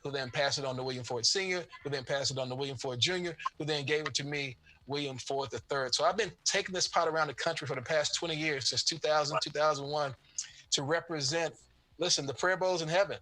who then passed it on to William Ford Sr., who then passed it on to William Ford Jr., who then gave it to me, William Ford III. So I've been taking this pot around the country for the past 20 years, since 2000, 2001, to represent, listen, the prayer bowls in heaven.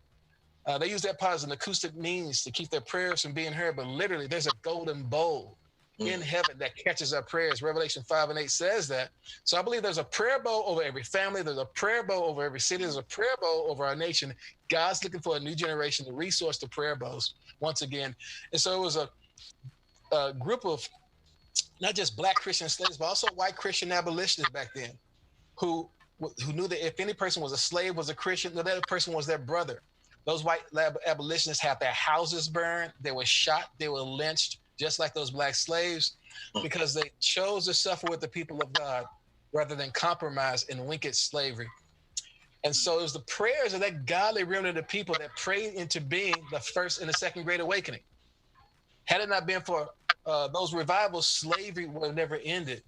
They use that pot as an acoustic means to keep their prayers from being heard, but literally there's a golden bowl in heaven that catches our prayers. Revelation 5:8 says that. So I believe there's a prayer bowl over every family. There's a prayer bowl over every city. There's a prayer bowl over our nation. God's looking for a new generation to resource the prayer bowls once again. And so it was a group of not just Black Christian slaves, but also white Christian abolitionists back then who knew that if any person was a slave, was a Christian, that other person was their brother. Those white abolitionists had their houses burned. They were shot. They were lynched, just like those Black slaves, because they chose to suffer with the people of God rather than compromise in wicked slavery. And so it was the prayers of that godly remnant of people that prayed into being the first and the second Great Awakening. Had it not been for those revivals, slavery would have never ended.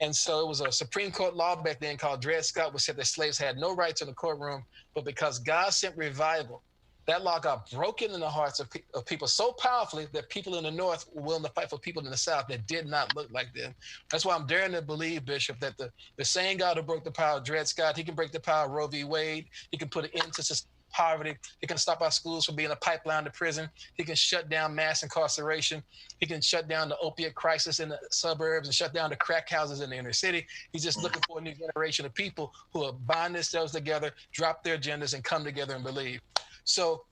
And so it was a Supreme Court law back then called Dred Scott, which said that slaves had no rights in the courtroom, but because God sent revival, that law got broken in the hearts of people so powerfully that people in the North were willing to fight for people in the South that did not look like them. That's why I'm daring to believe, Bishop, that the same God who broke the power of Dred Scott, he can break the power of Roe v. Wade. He can put an end to poverty. He can stop our schools from being a pipeline to prison. He can shut down mass incarceration. He can shut down the opiate crisis in the suburbs and shut down the crack houses in the inner city. He's just looking for a new generation of people who will bind themselves together, drop their agendas, and come together and believe. So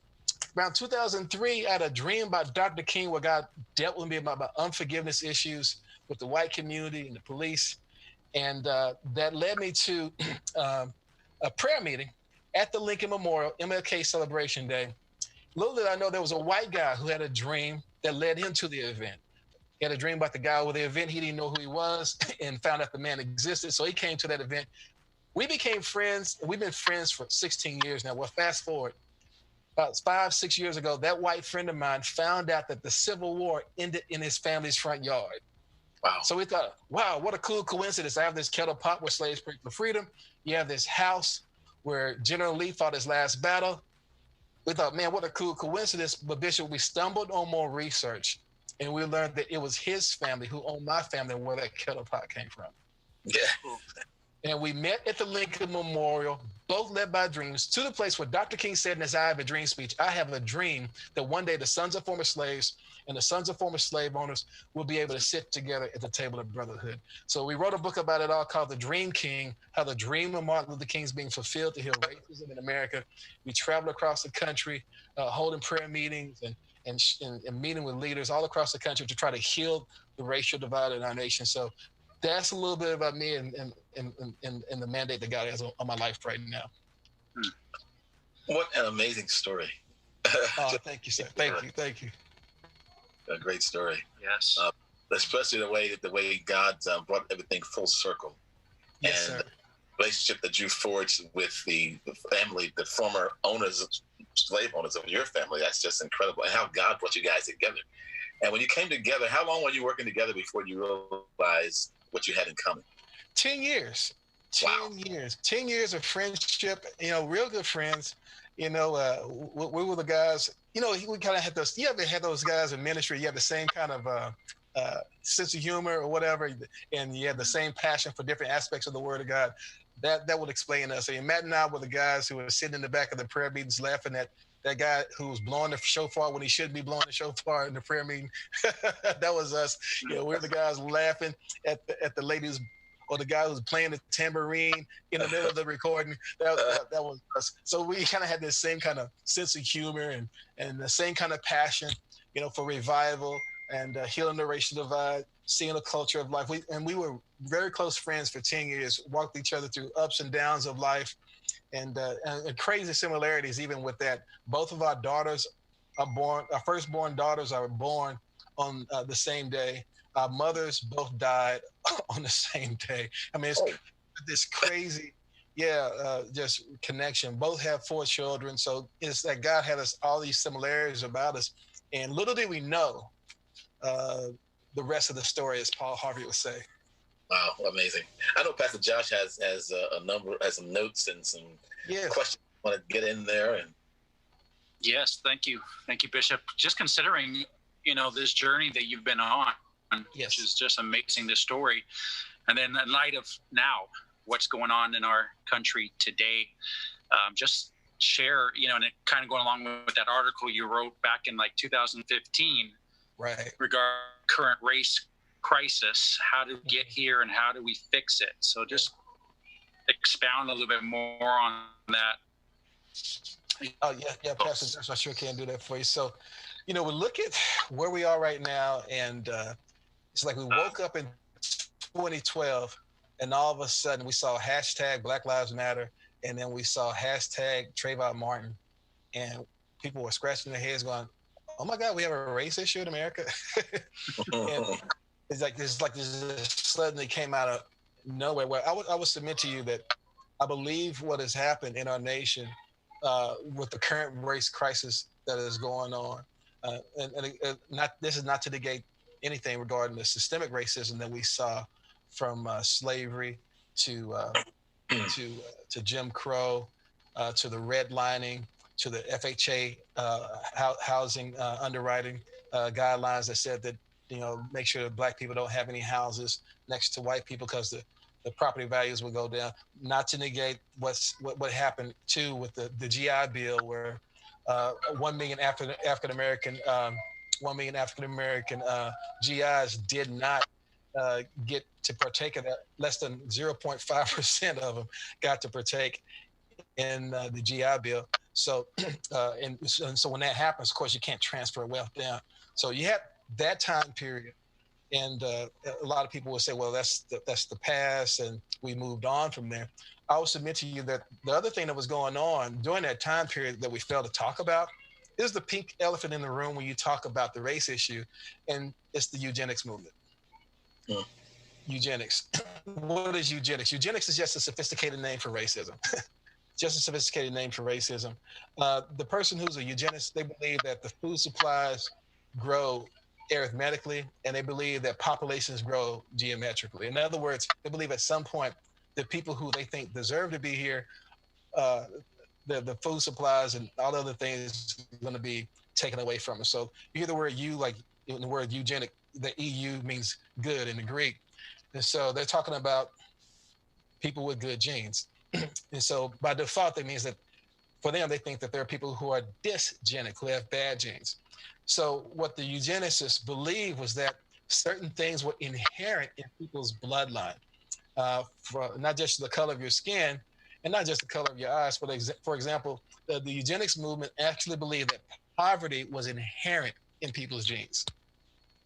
around 2003, I had a dream about Dr. King where God dealt with me about unforgiveness issues with the white community and the police. And that led me to a prayer meeting at the Lincoln Memorial, MLK Celebration Day. Little did I know there was a white guy who had a dream that led him to the event. He had a dream about the guy with the event. He didn't know who he was and found out the man existed. So he came to that event. We became friends. We've been friends for 16 years now. Well, fast forward. About 5-6 years ago, that white friend of mine found out that the Civil War ended in his family's front yard. Wow. So we thought, wow, what a cool coincidence. I have this kettle pot where slaves prayed for freedom. You have this house where General Lee fought his last battle. We thought, man, what a cool coincidence. But Bishop, we stumbled on more research, and we learned that it was his family who owned my family where that kettle pot came from. Yeah. And we met at the Lincoln Memorial, both led by dreams, to the place where Dr. King said in his I Have a Dream speech, I have a dream that one day the sons of former slaves and the sons of former slave owners will be able to sit together at the table of brotherhood. So we wrote a book about it all called The Dream King, how the dream of Martin Luther King is being fulfilled to heal racism in America. We traveled across the country, holding prayer meetings and meeting with leaders all across the country to try to heal the racial divide in our nation. So that's a little bit about me and the mandate that God has on my life right now. What an amazing story. Oh, thank you, sir. Thank you. A great story. Yes. Especially the way God brought everything full circle. Yes, and sir. The relationship that you forged with the family, the former owners, slave owners of your family, that's just incredible. And how God brought you guys together. And when you came together, how long were you working together before you realized what you had in common? 10 years. 10 years of friendship, real good friends. We were the guys, we kind of had those, you ever had those guys in ministry, you have the same kind of sense of humor or whatever, and you have the same passion for different aspects of the Word of God. That would explain us. And Matt and I were the guys who were sitting in the back of the prayer meetings laughing at that guy who was blowing the shofar when he shouldn't be blowing the shofar in the prayer meeting. That was us. We're the guys laughing at the ladies or the guy who's playing the tambourine in the middle of the recording. That was us. So we kind of had this same kind of sense of humor and the same kind of passion, for revival and healing the racial divide, seeing the culture of life. We were very close friends for 10 years, walked each other through ups and downs of life. And crazy similarities even with that. Both of our daughters are born, our firstborn daughters are born on the same day. Our mothers both died on the same day. I mean, it's this crazy, just connection. Both have 4 children. So it's that God had us all these similarities about us. And little did we know the rest of the story, as Paul Harvey would say. Wow, amazing. I know Pastor Josh has some notes and some questions I want to get in there. And Yes, thank you, Bishop. Just considering, this journey that you've been on, Yes. which is just amazing. This story, and then in light of now, what's going on in our country today, just share, and it kind of going along with that article you wrote back in like 2015, right, regarding current race crisis, how to get here and how do we fix it. So just expound a little bit more on that. Oh yeah, Pastor Josh, I sure can do that for you. So, we look at where we are right now, and it's like we woke up in 2012, and all of a sudden we saw hashtag Black Lives Matter, and then we saw hashtag Trayvon Martin, and people were scratching their heads, going, "Oh my God, we have a race issue in America." And it's like this suddenly came out of nowhere. Where I would submit to you that I believe what has happened in our nation with the current race crisis that is going on, and not this is not to negate anything regarding the systemic racism that we saw from slavery to to Jim Crow, to the redlining, to the FHA housing underwriting guidelines that said that make sure that black people don't have any houses next to white people because the property values will go down. Not to negate what happened too with the GI Bill, where 1 million African American 1 million African American GIs did not get to partake of that. Less than 0.5% of them got to partake in the GI Bill. So, and so when that happens, of course, you can't transfer wealth down. So you have that time period, and a lot of people will say, "Well, that's the past, and we moved on from there." I will submit to you that the other thing that was going on during that time period that we failed to talk about is the pink elephant in the room when you talk about the race issue, and it's the eugenics movement. Mm. Eugenics. What is eugenics? Eugenics is just a sophisticated name for racism. Just a sophisticated name for racism. The person who's a eugenist, they believe that the food supplies grow arithmetically, and they believe that populations grow geometrically. In other words, they believe at some point the people who they think deserve to be here, uh, the food supplies and all the other things are going to be taken away from them. So you hear the word "you" like in the word eugenic, the EU means good in the Greek. And so they're talking about people with good genes. And so by default, that means that for them, they think that there are people who are dysgenic, who have bad genes. So what the eugenicists believed was that certain things were inherent in people's bloodline, for not just the color of your skin and not just the color of your eyes. For example, the eugenics movement actually believed that poverty was inherent in people's genes.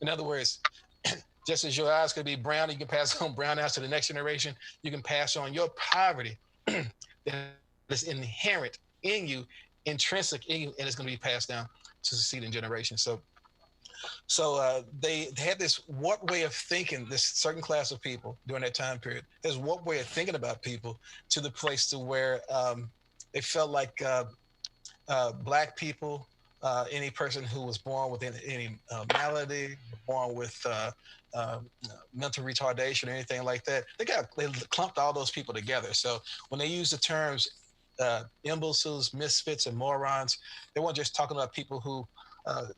In other words, just as your eyes could be brown, you can pass on brown eyes to the next generation. You can pass on your poverty that is inherent in you, intrinsic in you, and it's going to be passed down to succeeding generations. So they had this warped way of thinking, this certain class of people during that time period, this warped way of thinking about people to the place to where they felt like black people, any person who was born with any malady, born with mental retardation or anything like that, they clumped all those people together. So when they use the terms imbeciles, misfits, and morons, they weren't just talking about people who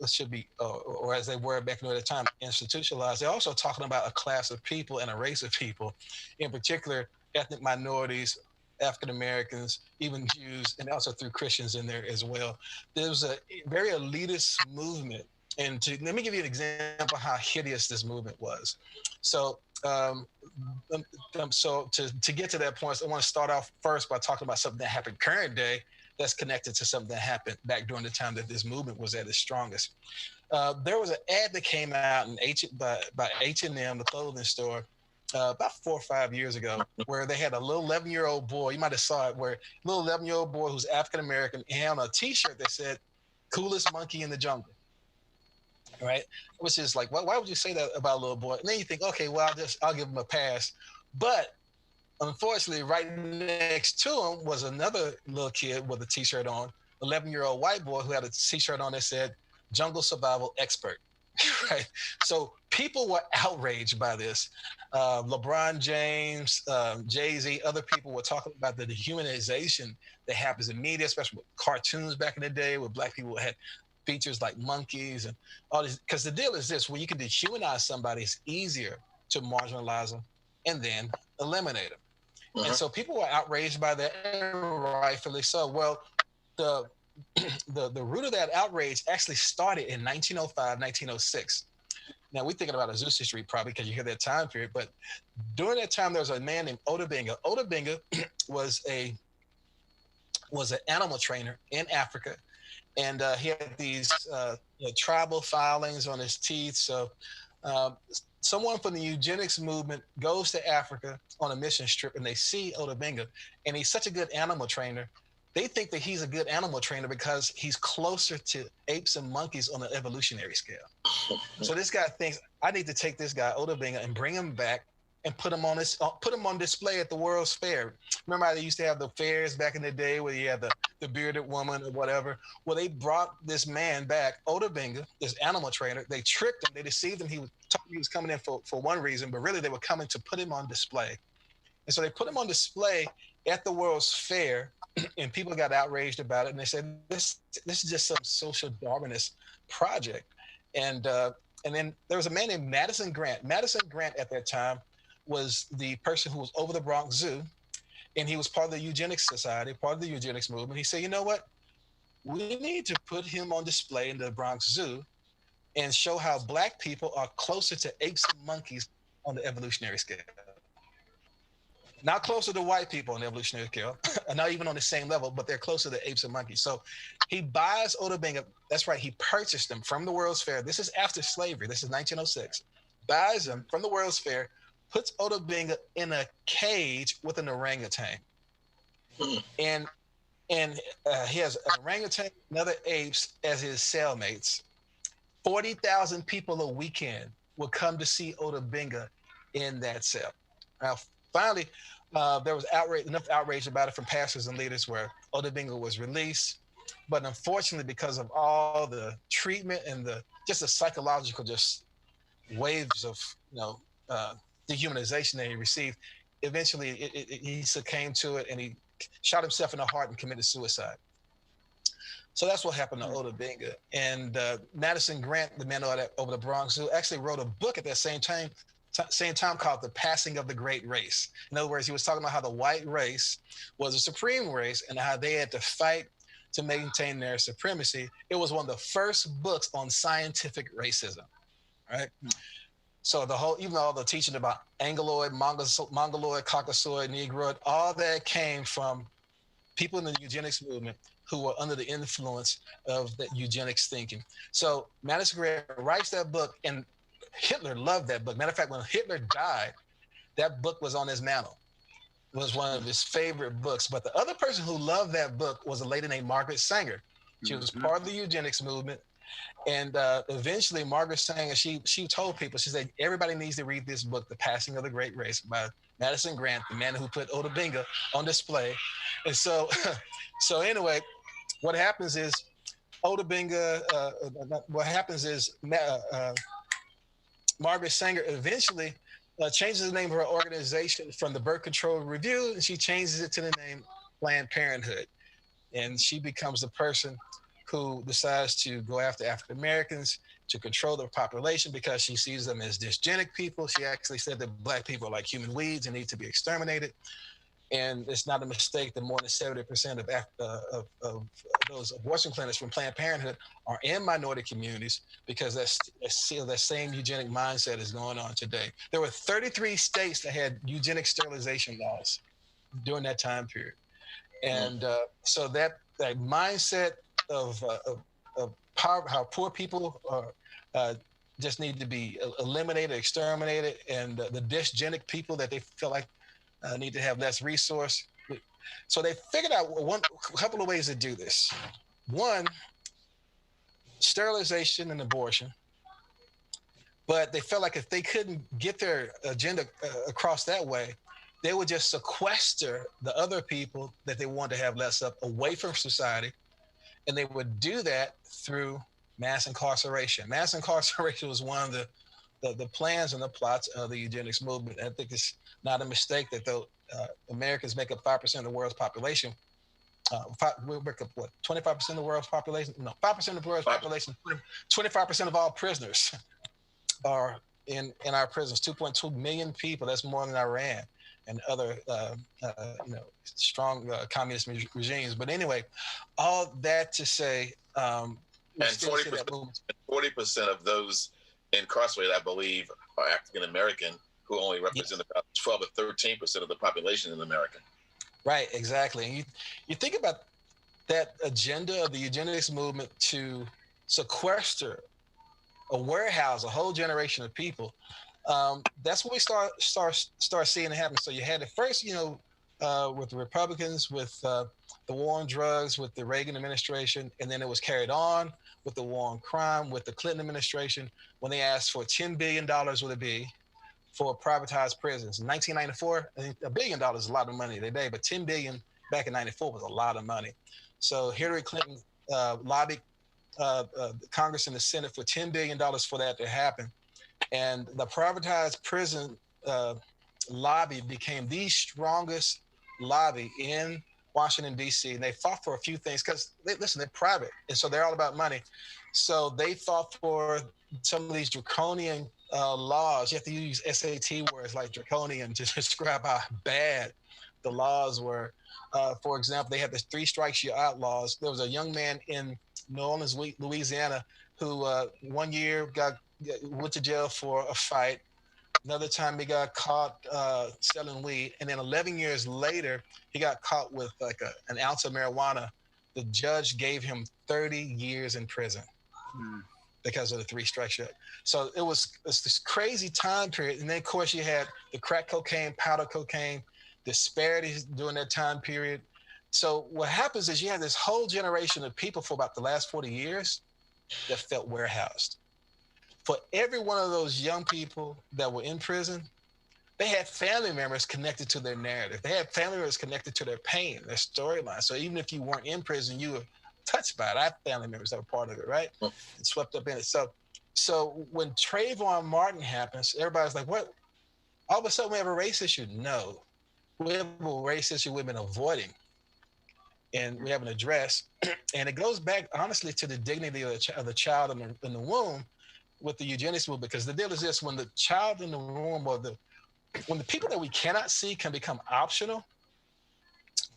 should be, or as they were back in the time, institutionalized. They're also talking about a class of people and a race of people, in particular, ethnic minorities, African Americans, even Jews, and also through Christians in there as well. There was a very elitist movement. And let me give you an example how hideous this movement was. So, to get to that point, I want to start off first by talking about something that happened current day that's connected to something that happened back during the time that this movement was at its strongest. There was an ad that came out by H&M, the clothing store, about 4 or 5 years ago, where they had a little 11-year-old boy. You might have saw it, where a little 11-year-old boy who's African American had on a T-shirt that said "Coolest monkey in the jungle." Right, which is like, why would you say that about a little boy? And then you think, okay, well, I'll give him a pass. But unfortunately, right next to him was another little kid with a T-shirt on, 11-year-old white boy who had a T-shirt on that said "Jungle Survival Expert." Right. So people were outraged by this. LeBron James, Jay-Z, other people were talking about the dehumanization that happens in media, especially with cartoons back in the day, where black people had features like monkeys and all this. Because the deal is this: when you can dehumanize somebody, it's easier to marginalize them and then eliminate them. And so people were outraged by that, and rightfully so. Well, the the root of that outrage actually started in 1905, 1906. Now we're thinking about Azusa Street probably because you hear that time period, but during that time there was a man named Oda Binga. Oda Binga was a was an animal trainer in Africa, and he had these tribal filings on his teeth. So uh, someone from the eugenics movement goes to Africa on a mission trip, and they see Oda Binga, and he's such a good animal trainer. They think that he's a good animal trainer because he's closer to apes and monkeys on the evolutionary scale. So this guy thinks, I need to take this guy Oda Binga and bring him back and put him on display at the World's Fair. Remember how they used to have the fairs back in the day where you had the bearded woman or whatever? Well, they brought this man back, Oda Binga, this animal trainer. They tricked him. They deceived him. He was coming in for one reason, but really they were coming to put him on display. And so they put him on display at the World's Fair, and people got outraged about it. And they said, this is just some social Darwinist project. And then there was a man named Madison Grant. Madison Grant at that time was the person who was over the Bronx Zoo, and he was part of the Eugenics Society, part of the Eugenics movement. He said, you know what? We need to put him on display in the Bronx Zoo and show how black people are closer to apes and monkeys on the evolutionary scale. Not closer to white people on the evolutionary scale, not even on the same level, but they're closer to apes and monkeys. So he buys Oda Binga. That's right. He purchased them from the World's Fair. This is after slavery. This is 1906. Buys them from the World's Fair, puts Oda Binga in a cage with an orangutan. And he has an orangutan and other apes as his cellmates. 40,000 people a weekend will come to see Oda Binga in that cell. Now, finally, there was enough outrage about it from pastors and leaders where Oda Binga was released. But unfortunately, because of all the treatment and the psychological waves of dehumanization that he received, eventually he succumbed to it and he shot himself in the heart and committed suicide. So that's what happened to Oda Binga. And Madison Grant, the man over the Bronx Zoo, actually wrote a book at that same time called The Passing of the Great Race. In other words, he was talking about how the white race was a supreme race and how they had to fight to maintain their supremacy. It was one of the first books on scientific racism, right? So even all the teaching about Angloid, Mongoloid, Caucasoid, Negroid, all that came from people in the eugenics movement who were under the influence of that eugenics thinking. So Madison Grant writes that book, and Hitler loved that book. Matter of fact, when Hitler died, that book was on his mantle. It was one of his favorite books. But the other person who loved that book was a lady named Margaret Sanger. She was part of the eugenics movement. And eventually Margaret Sanger, she told people, she said, everybody needs to read this book, The Passing of the Great Race by Madison Grant, the man who put Oda Binga on display. And so, so anyway, what happens is Margaret Sanger eventually changes the name of her organization from the Birth Control Review, and she changes it to the name Planned Parenthood. And she becomes the person who decides to go after African Americans to control their population because she sees them as dysgenic people. She actually said that black people are like human weeds and need to be exterminated. And it's not a mistake that more than 70% of those abortion clinics from Planned Parenthood are in minority communities because that same eugenic mindset is going on today. There were 33 states that had eugenic sterilization laws during that time period. And so that mindset of power, how poor people are, just need to be eliminated, exterminated, and the dysgenic people that they feel like need to have less resource. So they figured out a couple of ways to do this. One, sterilization and abortion. But they felt like if they couldn't get their agenda across that way, they would just sequester the other people that they wanted to have less of away from society. And they would do that through mass incarceration. Mass incarceration was one of the plans and the plots of the eugenics movement. I think it's not a mistake that though Americans make up 5% of the world's population. We make up what, 25% of the world's population? No, 5% of the world's population. 25% of all prisoners are in our prisons. 2.2 million people. That's more than Iran and other strong communist regimes. But anyway, all that to say, and 40% of those incarcerated, I believe, are African American, who only represent about 12 or 13% of the population in America. Right, exactly. And you think about that agenda of the eugenics movement to sequester or warehouse a whole generation of people. That's when we start seeing it happen. So you had it first, with the Republicans, with the war on drugs, with the Reagan administration, and then it was carried on with the war on crime, with the Clinton administration, when they asked for $10 billion would it be for privatized prisons. In 1994, $1 billion is a lot of money today, but $10 billion back in 94 was a lot of money. So Hillary Clinton lobbied Congress and the Senate for $10 billion for that to happen. And the privatized prison lobby became the strongest lobby in Washington, D.C. And they fought for a few things because, they're private. And so they're all about money. So they fought for some of these draconian laws. You have to use SAT words like draconian to describe how bad the laws were. For example, they had the 3 strikes you're out laws. There was a young man in New Orleans, Louisiana, who 1 year went to jail for a fight. Another time he got caught selling weed. And then 11 years later, he got caught with like an ounce of marijuana. The judge gave him 30 years in prison because of the 3 strikes. So it's this crazy time period. And then, of course, you had the crack cocaine, powder cocaine, disparities during that time period. So what happens is you have this whole generation of people for about the last 40 years that felt warehoused. For every one of those young people that were in prison, they had family members connected to their narrative. They had family members connected to their pain, their storyline. So even if you weren't in prison, you were touched by it. I have family members that were part of it, right? And swept up in it. So when Trayvon Martin happens, everybody's like, what? All of a sudden we have a race issue? No. We have a race issue we've been avoiding and we haven't addressed. And it goes back, honestly, to the dignity of the child in the womb with the eugenics movement, because the deal is this: when the child in the womb, or when the people that we cannot see can become optional,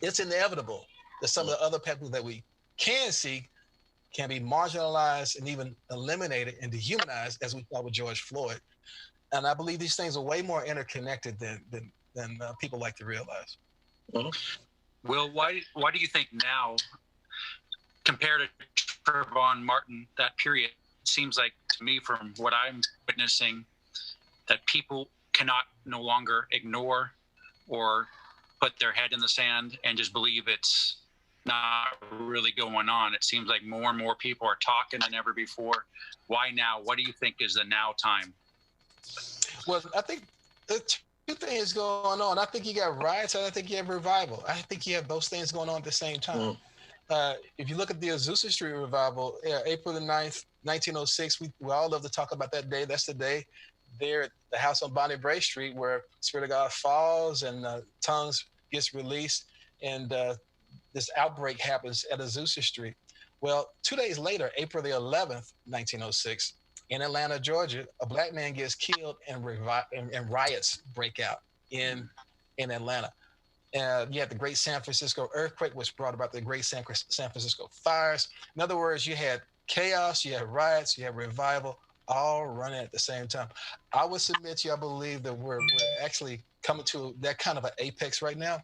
it's inevitable that some of the other people that we can see can be marginalized and even eliminated and dehumanized, as we saw with George Floyd. And I believe these things are way more interconnected than people like to realize. Will, why do you think now, compared to Trayvon Martin, that period, it seems like to me, from what I'm witnessing, that people cannot no longer ignore or put their head in the sand and just believe it's not really going on? It seems like more and more people are talking than ever before. Why now? What do you think is the now time? Well, I think there's 2 things going on. I think you got riots, and I think you have revival. I think you have those things going on at the same time. If you look at the Azusa Street revival, April the 9th, 1906, we all love to talk about that day. That's the day there at the house on Bonnie Bray Street where Spirit of God falls and tongues gets released, and this outbreak happens at Azusa Street. Well, 2 days later, April the 11th, 1906, in Atlanta, Georgia, a black man gets killed and riots break out in Atlanta. You had the Great San Francisco earthquake, which brought about the Great San Francisco fires. In other words, you had chaos, you had riots, you had revival, all running at the same time. I would submit to you, I believe that we're actually coming to that kind of an apex right now.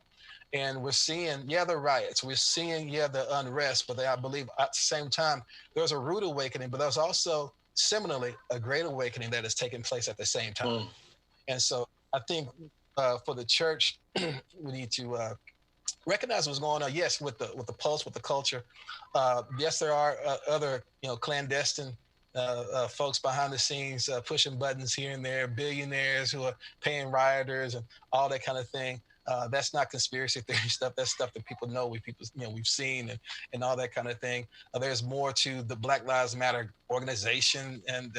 And we're seeing, the riots, we're seeing, the unrest, but I believe at the same time, there's a rude awakening, but there's also similarly a great awakening that is taking place at the same time. And so I think for the church, we need to recognize what's going on. Yes, with the pulse, with the culture. Yes, there are other clandestine folks behind the scenes pushing buttons here and there, billionaires who are paying rioters and all that kind of thing. That's not conspiracy theory stuff. That's stuff that people know. We've seen and all that kind of thing. There's more to the Black Lives Matter organization, and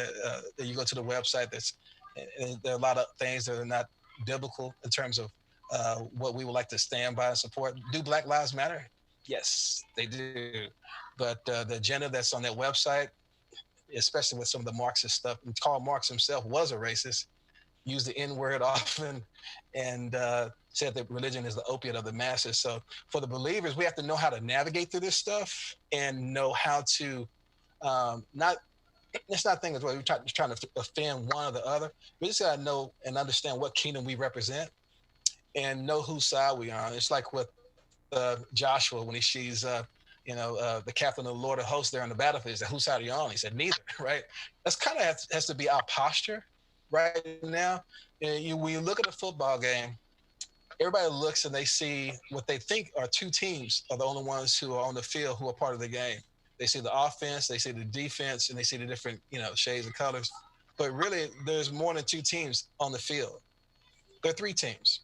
you go to the website. There are a lot of things that are not biblical in terms of what we would like to stand by and support. Do Black Lives Matter? Yes, they do. But the agenda that's on that website, especially with some of the Marxist stuff, and Karl Marx himself was a racist, used the N-word often, and said that religion is the opiate of the masses. So for the believers, we have to know how to navigate through this stuff and know how to let's not think as well we're trying to offend one or the other. We just got to know and understand what kingdom we represent and know whose side we are on. It's like with Joshua when he sees the captain of the Lord of hosts there on the battlefield. He said, whose side are you on? He said, neither, right? That's kind of has to be our posture right now. When you look at a football game, everybody looks and they see what they think are two teams are the only ones who are on the field who are part of the game. They see the offense, they see the defense, and they see the different, shades of colors. But really, there's more than two teams on the field. There are three teams.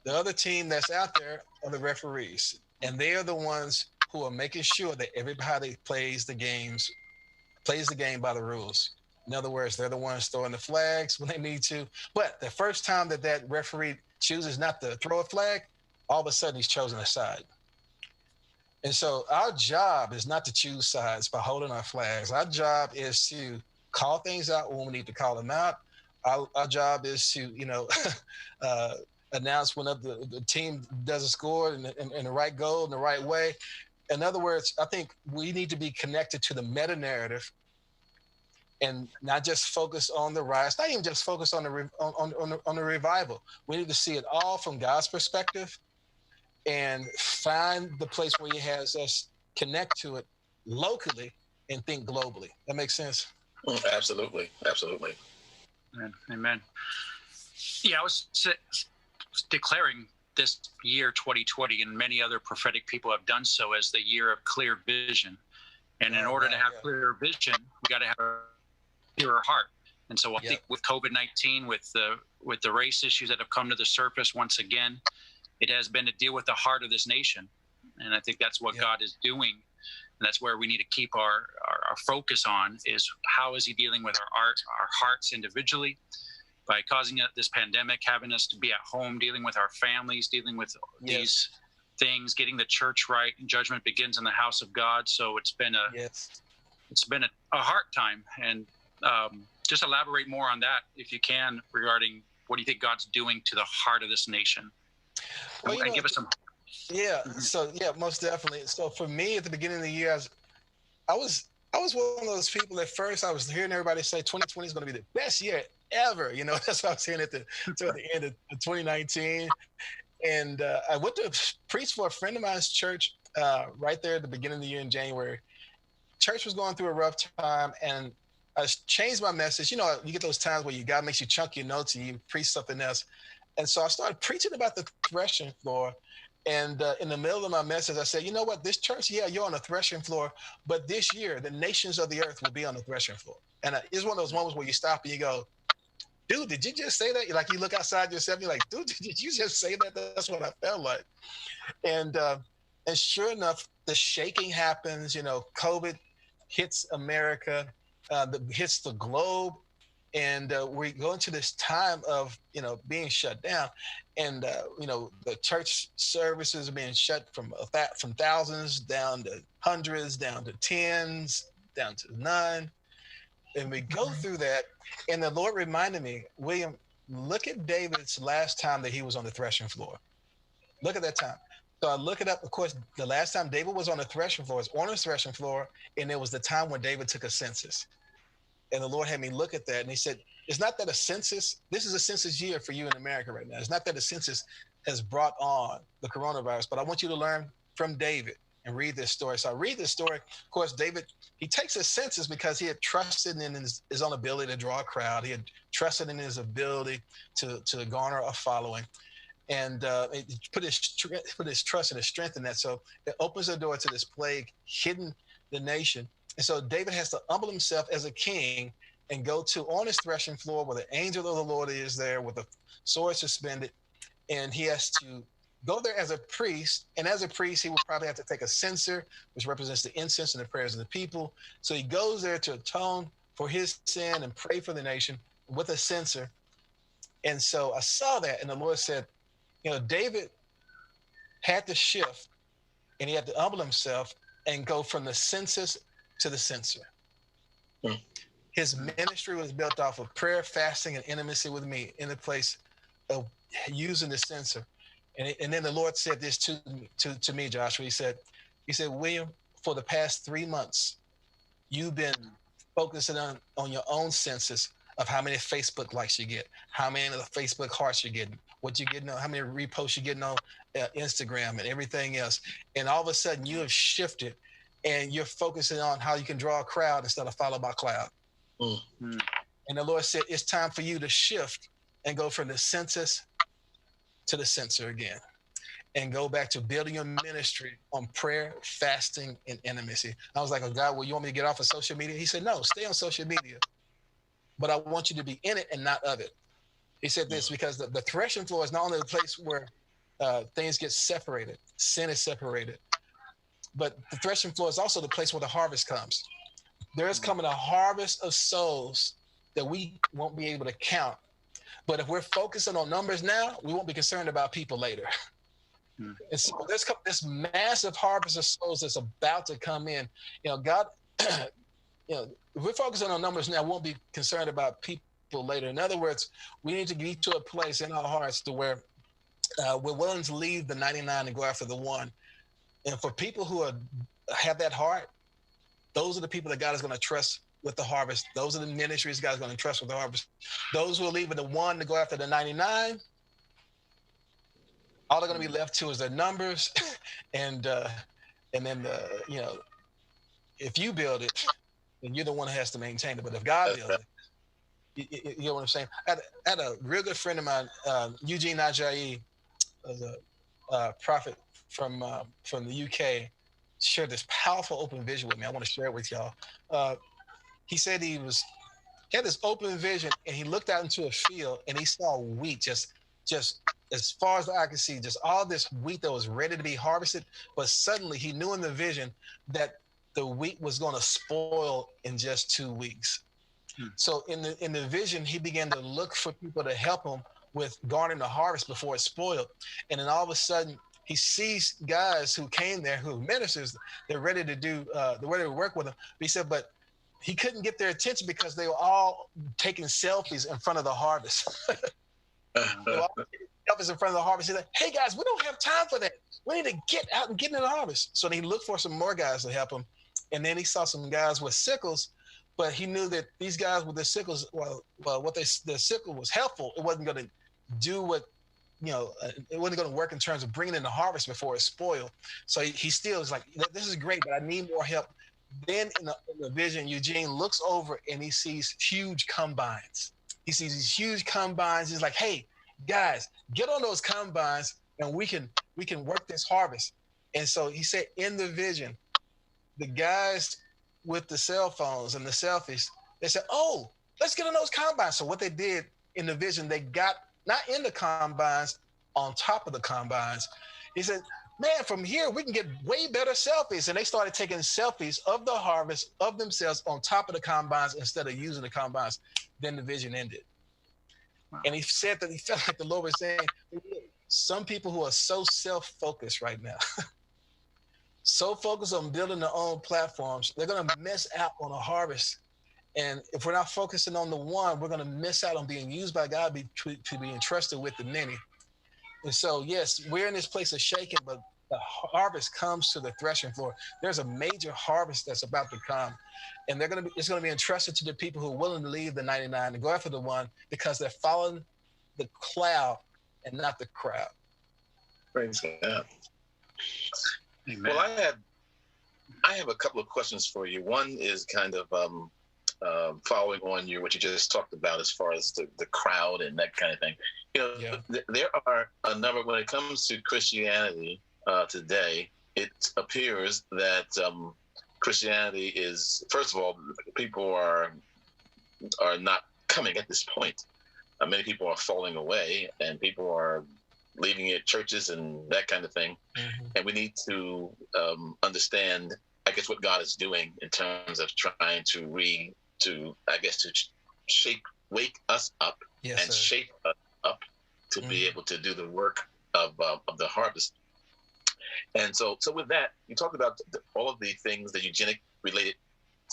The other team that's out there are the referees, and they are the ones who are making sure that everybody plays the game by the rules. In other words, they're the ones throwing the flags when they need to. But the first time that referee chooses not to throw a flag, all of a sudden he's chosen a side. And so our job is not to choose sides by holding our flags. Our job is to call things out when we need to call them out. Our job is to, announce when the team doesn't score in the right goal in the right way. In other words, I think we need to be connected to the meta narrative and not just focus on the rise, not even just focus on the revival. We need to see it all from God's perspective and find the place where he has us connect to it locally and think globally. That makes sense? Absolutely. Absolutely. Amen. Yeah, I was declaring this year 2020, and many other prophetic people have done so, as the year of clear vision. And in order to have clear vision, we got to have a clearer heart. And so I think with COVID-19, with the race issues that have come to the surface once again, it has been to deal with the heart of this nation. And I think that's what God is doing. And that's where we need to keep our focus on, is how is he dealing with our hearts individually, by causing this pandemic, having us to be at home, dealing with our families, dealing with these things, getting the church right. Judgment begins in the house of God. So it's been a hard time. And just elaborate more on that, if you can, regarding what do you think God's doing to the heart of this nation? Well, and give us some. Yeah. So most definitely. So for me, at the beginning of the year, I was one of those people. At first, I was hearing everybody say 2020 is going to be the best year ever. That's what I was hearing at the end of 2019. And I went to preach for a friend of mine's church right there at the beginning of the year in January. Church was going through a rough time, and I changed my message. You get those times where God makes you chunk your notes and you preach something else. And so I started preaching about the threshing floor. And in the middle of my message, I said, you know what, this church, you're on the threshing floor, but this year, the nations of the earth will be on the threshing floor. And it's one of those moments where you stop and you go, dude, did you just say that? Like, you look outside yourself, you're like, dude, did you just say that? That's what I felt like. And sure enough, the shaking happens. COVID hits America, hits the globe. And we go into this time of, being shut down. And, the church services are being shut from thousands down to hundreds, down to tens, down to none. And we go through that. And the Lord reminded me, William, look at David's last time that he was on the threshing floor. Look at that time. So I look it up. Of course, the last time David was on the threshing floor was on the threshing floor. And it was the time when David took a census. And the Lord had me look at that, and he said, it's not that a census, this is a census year for you in America right now. It's not that a census has brought on the coronavirus, but I want you to learn from David and read this story. So I read this story. Of course, David, he takes a census because he had trusted in his own ability to draw a crowd. He had trusted in his ability to garner a following. And he put his trust and his strength in that. So it opens the door to this plague hitting the nation. And so David has to humble himself as a king and go to on his threshing floor where the angel of the Lord is there with a sword suspended. And he has to go there as a priest, and as a priest, he would probably have to take a censer, which represents the incense and the prayers of the people. So he goes there to atone for his sin and pray for the nation with a censer. And so I saw that, and the Lord said, David had to shift, and he had to humble himself and go from the census to the censer. Mm. His ministry was built off of prayer, fasting, and intimacy with me in the place of using the censer. And then the Lord said this to me, Joshua. He said, William, for the past 3 months, you've been focusing on your own census of how many Facebook likes you get, how many of the Facebook hearts you're getting, what you're getting on, how many reposts you're getting on Instagram and everything else. And all of a sudden you have shifted and you're focusing on how you can draw a crowd instead of follow by cloud. Mm-hmm. And the Lord said, it's time for you to shift and go from the census to the censer again, and go back to building your ministry on prayer, fasting, and intimacy. I was like, oh God, well, you want me to get off of social media? He said, no, stay on social media, but I want you to be in it and not of it. He said this because the threshing floor is not only the place where things get separated, sin is separated, but the threshing floor is also the place where the harvest comes. There is coming a harvest of souls that we won't be able to count. But if we're focusing on numbers now, we won't be concerned about people later. And so there's this massive harvest of souls that's about to come in. God, if we're focusing on numbers now, we won't be concerned about people later. In other words, we need to get to a place in our hearts to where we're willing to leave the 99 and go after the one. And for people who have that heart, those are the people that God is going to trust with the harvest. Those are the ministries God is going to trust with the harvest. Those who are leaving the one to go after the 99, all they're going to be left to is their numbers, and then if you build it, then you're the one who has to maintain it. But if God builds it, you know what I'm saying? I had a real good friend of mine, Eugene Ajayi, a prophet from the UK, shared this powerful open vision with me. I want to share it with y'all. He said he had this open vision, and he looked out into a field and he saw wheat just as far as the eye could see, just all this wheat that was ready to be harvested. But suddenly he knew in the vision that the wheat was going to spoil in just 2 weeks. So in the vision, he began to look for people to help him with guarding the harvest before it spoiled. And then all of a sudden, he sees guys who came there, who are ministers, they're ready to work with him. But he said, but he couldn't get their attention because they were all taking selfies in front of the harvest. They were all taking selfies in front of the harvest. He's like, hey guys, we don't have time for that. We need to get out and get into the harvest. So he looked for some more guys to help him. And then he saw some guys with sickles, but he knew that these guys with their sickles, their sickle was helpful. It wasn't going to do what, it wasn't going to work in terms of bringing in the harvest before it spoiled. So he still is like, this is great, but I need more help. Then in the vision, Eugene looks over and he sees huge combines. He sees these huge combines. He's like, hey, guys, get on those combines and we can work this harvest. And so he said in the vision, the guys with the cell phones and the selfies, they said, oh, let's get on those combines. So what they did in the vision, they got not in the combines, on top of the combines. He said, man, from here, we can get way better selfies. And they started taking selfies of the harvest of themselves on top of the combines instead of using the combines. Then the vision ended. Wow. And he said that he felt like the Lord was saying, some people who are so self-focused right now, so focused on building their own platforms, they're going to miss out on a harvest. And if we're not focusing on the one, we're going to miss out on being used by God to be entrusted with the many. And so, yes, we're in this place of shaking, but the harvest comes to the threshing floor. There's a major harvest that's about to come. And it's going to be entrusted to the people who are willing to leave the 99 and go after the one because they're following the cloud and not the crowd. Praise God. Amen. Well, I have a couple of questions for you. One is kind of following on what you just talked about as far as the crowd and that kind of thing. There are a number, when it comes to Christianity today, it appears that Christianity is, first of all, people are not coming at this point. Many people are falling away, and people are leaving it churches and that kind of thing. And we need to understand, I guess, what God is doing in terms of trying to wake us up and shape us up to be able to do the work of the harvest. And so with that, you talked about all of the things, the eugenic related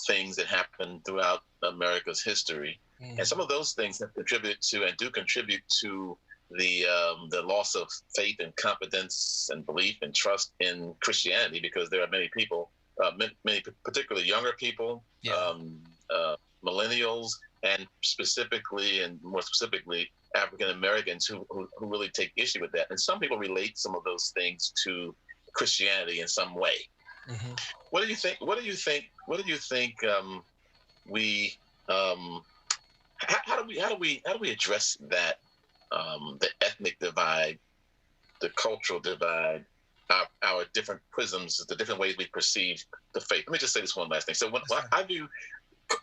things that happened throughout America's history. And some of those things have contributed to and do contribute to the loss of faith and confidence and belief and trust in Christianity, because there are many people, many particularly younger people, millennials, and more specifically, African Americans who really take issue with that. And some people relate some of those things to Christianity in some way. What do you think? How do we address that? The ethnic divide, the cultural divide, our different prisms, the different ways we perceive the faith. Let me just say this one last thing. So when I view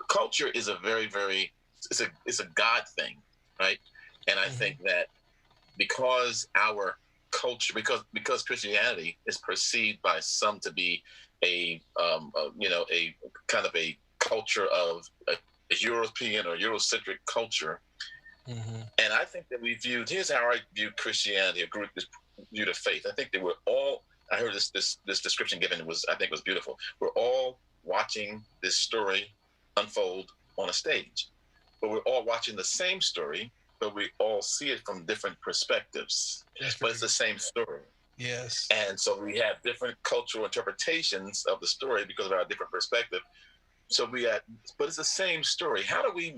culture is a very, very, it's a God thing, right? And I think that because our culture, because Christianity is perceived by some to be a kind of a culture of a European or Eurocentric culture. And I think that here's how I view Christianity, view the faith. I think that I heard this description given was beautiful. We're all watching this story unfold on a stage, but we're all watching the same story, but we all see it from different perspectives. But it's the same story. Yes. And so we have different cultural interpretations of the story because of our different perspective. But it's the same story. How do we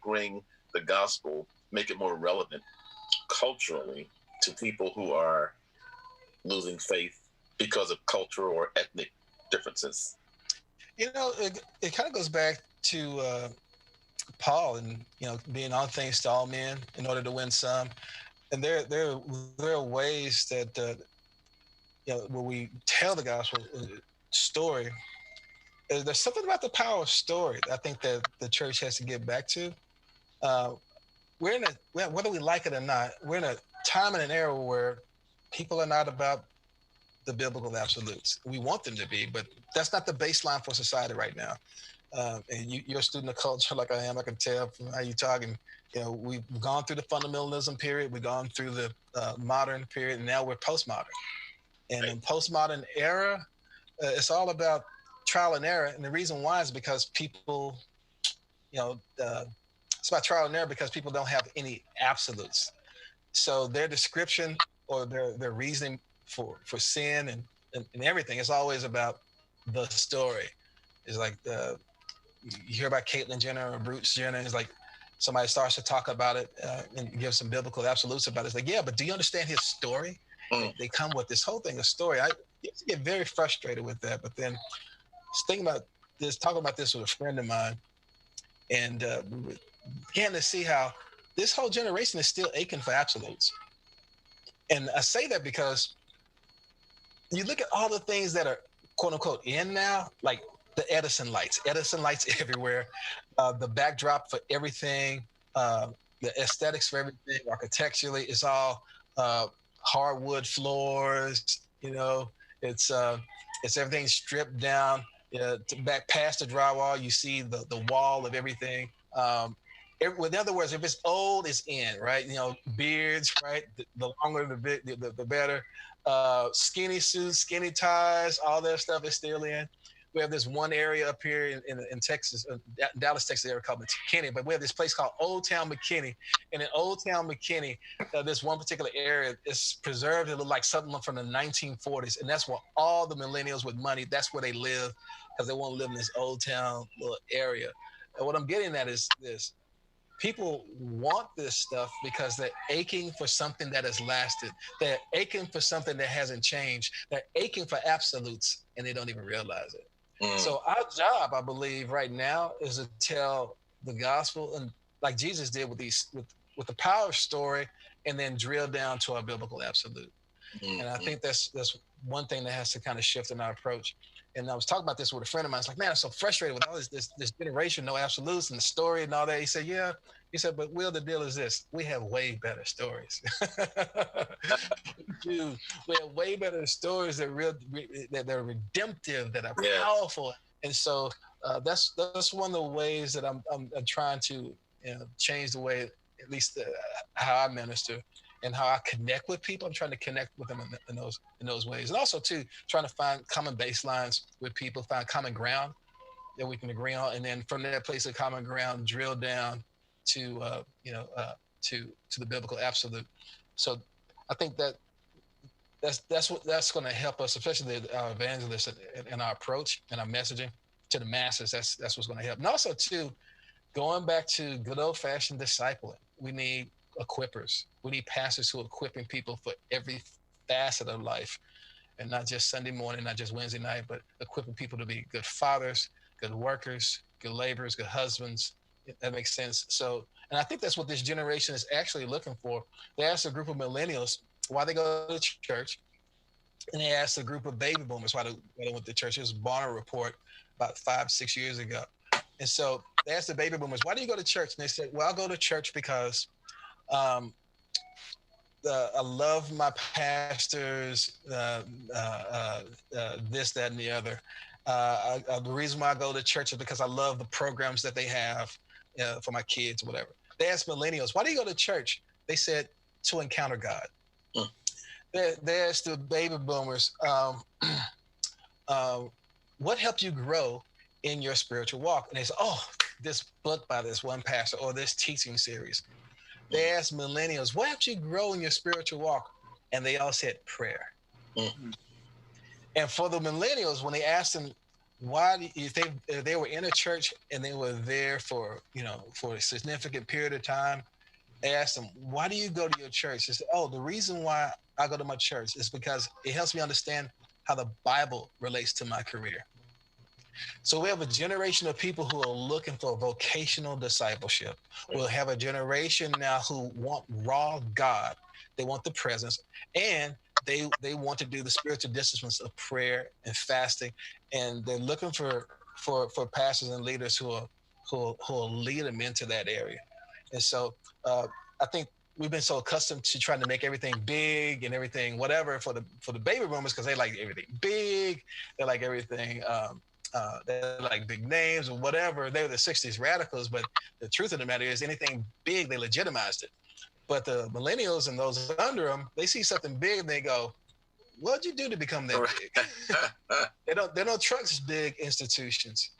bring the gospel, make it more relevant culturally to people who are losing faith because of cultural or ethnic differences? It kind of goes back to Paul and being all things to all men in order to win some. And there are ways that when we tell the gospel story, there's something about the power of story that I think that the church has to get back to. Whether we like it or not, we're in a time and an era where people are not about the biblical absolutes. We want them to be, but that's not the baseline for society right now. And you're a student of culture like I am. I can tell from how you're talking. We've gone through the fundamentalism period. We've gone through the modern period, and now we're postmodern. And in postmodern era, it's all about trial and error. And the reason why is because people, it's about trial and error because people don't have any absolutes. So their description or their reasoning for sin and everything is always about the story. It's like you hear about Caitlyn Jenner or Bruce Jenner. It's like somebody starts to talk about it and give some biblical absolutes about it. It's like, yeah, but do you understand his story? They come with this whole thing, a story. I used to get very frustrated with that. But then talking about this with a friend of mine, and we began to see how this whole generation is still aching for absolutes. And I say that because you look at all the things that are quote unquote in now, like the Edison lights everywhere, the backdrop for everything, the aesthetics for everything, architecturally, it's all hardwood floors. It's everything stripped down. Back past the drywall, you see the wall of everything. In other words, if it's old, it's in, right? Beards, right? The longer the better. Skinny suits, skinny ties, all that stuff is still in. We have this one area up here in Texas, Dallas, Texas area called McKinney, but we have this place called Old Town McKinney. And in Old Town McKinney, this one particular area is preserved. It looks like something from the 1940s. And that's where all the millennials with money, that's where they live because they want to live in this Old Town little area. And what I'm getting at is this. People want this stuff because they're aching for something that has lasted. They're aching for something that hasn't changed. They're aching for absolutes, and they don't even realize it. So our job, I believe, right now is to tell the gospel, and like Jesus did with the power story, and then drill down to our biblical absolute. And I think that's one thing that has to kind of shift in our approach. And I was talking about this with a friend of mine. I was like, man, I'm so frustrated with all this generation, no absolutes and the story and all that. He said, yeah. He said, but Will, the deal is this: we have way better stories. Dude, we have way better stories that are redemptive, that are powerful. And so that's one of the ways that I'm trying to change the way, at least how I minister and how I connect with people. I'm trying to connect with them in those ways, and also too trying to find common baselines with people, find common ground that we can agree on, and then from that place of common ground, drill down to to the biblical absolute. So I think that's going to help us, especially our evangelists and our approach and our messaging to the masses. That's what's going to help. And also too, going back to good old fashioned discipling, we need equippers. We need pastors who are equipping people for every facet of life, and not just Sunday morning, not just Wednesday night, but equipping people to be good fathers, good workers, good laborers, good husbands. That makes sense. So, and I think that's what this generation is actually looking for. They asked a group of millennials why they go to church, and they asked a group of baby boomers why they went to church. It was a Barna report about 5-6 years ago. And so they asked the baby boomers, why do you go to church? And they said, well, I'll go to church because I love my pastors, this, that, and the other. The reason why I go to church is because I love the programs that they have for my kids, or whatever. They asked millennials, why do you go to church? They said, to encounter God. Mm. They asked the baby boomers, what helped you grow in your spiritual walk? And they said, oh, this book by this one pastor, or this teaching series. They asked millennials, what helped you grow in your spiritual walk? And they all said prayer. Mm-hmm. And for the millennials, when they asked them why, if they were in a church and they were there for a significant period of time, they asked them, why do you go to your church? They said, oh, the reason why I go to my church is because it helps me understand how the Bible relates to my career. So we have a generation of people who are looking for vocational discipleship. We'll have a generation now who want raw God. They want the presence, and they want to do the spiritual disciplines of prayer and fasting, and they're looking for pastors and leaders who will lead them into that area. And so I think we've been so accustomed to trying to make everything big and everything whatever for the baby boomers, because they like everything big, they like everything. They're like big names or whatever. They were the 60s radicals, but the truth of the matter is anything big, they legitimized it. But the millennials and those under them, they see something big and they go, what'd you do to become that big? They don't trust big institutions.